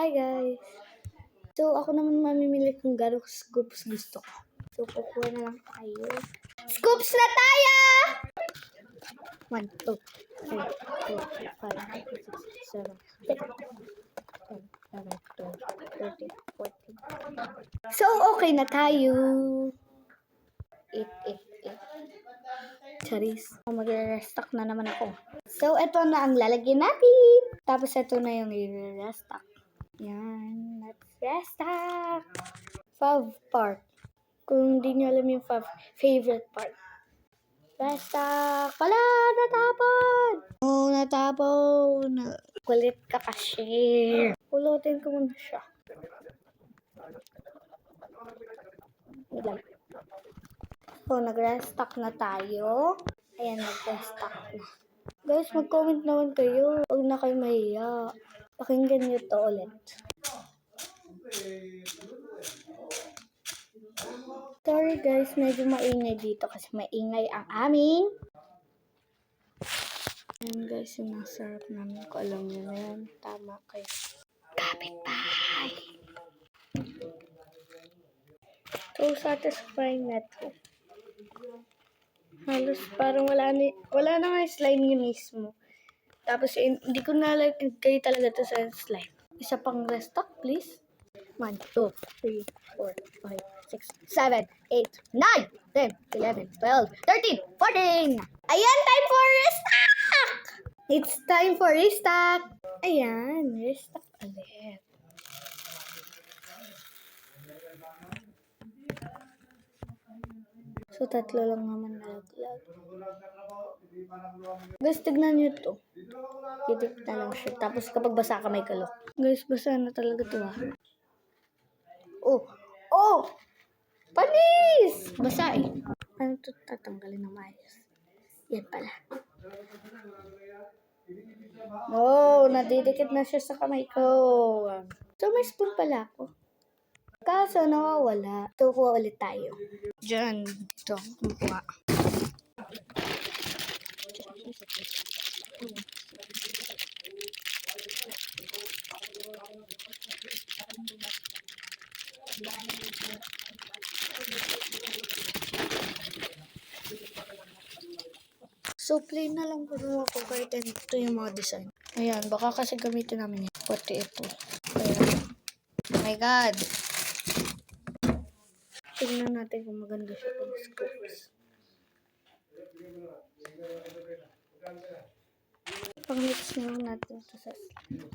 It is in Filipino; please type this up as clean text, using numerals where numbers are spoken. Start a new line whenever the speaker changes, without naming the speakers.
Hi guys! So, ako naman mamimili kung gano'ng scoops gusto ko. So, kukuha na lang tayo. Scoops na tayo! 1, 2, 3, 4, 5, 6, 7, 10, 11, 12, 13, 14. So, okay na tayo. 8. Charis. Mag-restock na naman ako. So, ito na ang lalagyan natin. Tapos, ito na yung i-restock. Yan. Let's restock. Fav part. Kung hindi nyo alam yung favorite part. Restock. Wala! Natapon! Oh, natapon. Kulit ka kasi. Pulutin ko muna siya. So, nag-restock na tayo. Ayan, nag-restock na. Guys, mag-comment naman kayo. Huwag na kayo mahiya. Pakinggan nyo to ulit. Sorry guys, medyo maingay dito kasi maingay ang aming. Ayan guys, sinasarap namin ko. Alam nyo na yan. Tama kayo. Kapitbahay! So, satisfying na to. Halos parang wala na nga slime niya mismo. Tapos, hindi ko nalagay talaga to sa slime. Isa pang restock, please. 1, 2, 3, 4, 5, 6, 7, 8, 9, 10, 11, 12, 13, 14! Ayan, time for restock! It's time for restock! Ayan, restock ulit. So, 3 lang naman nalaglag. Guys, tignan nyo to. Titik na lang siya. Tapos kapag basa ka may kalok. Guys, basa na talaga to ah. Oh! Oh! Panis! Basa eh. Ano to tatanggalin ng maayos? Yan pala. Oh, nadidikit na siya sa kamay ko. So, may spoon pala ako. Kaso, nawawala. Tukuha ulit tayo. Diyan. Ito. Kumukuha. So, plain na lang kumuha ko kahit ito yung mga design. Ayan, baka kasi gamitin namin yan. Pati ito. Ayan. Oh my God! Tingnan natin kung maganda siya pang scoops. Pang-mix na lang natin ito sa slime.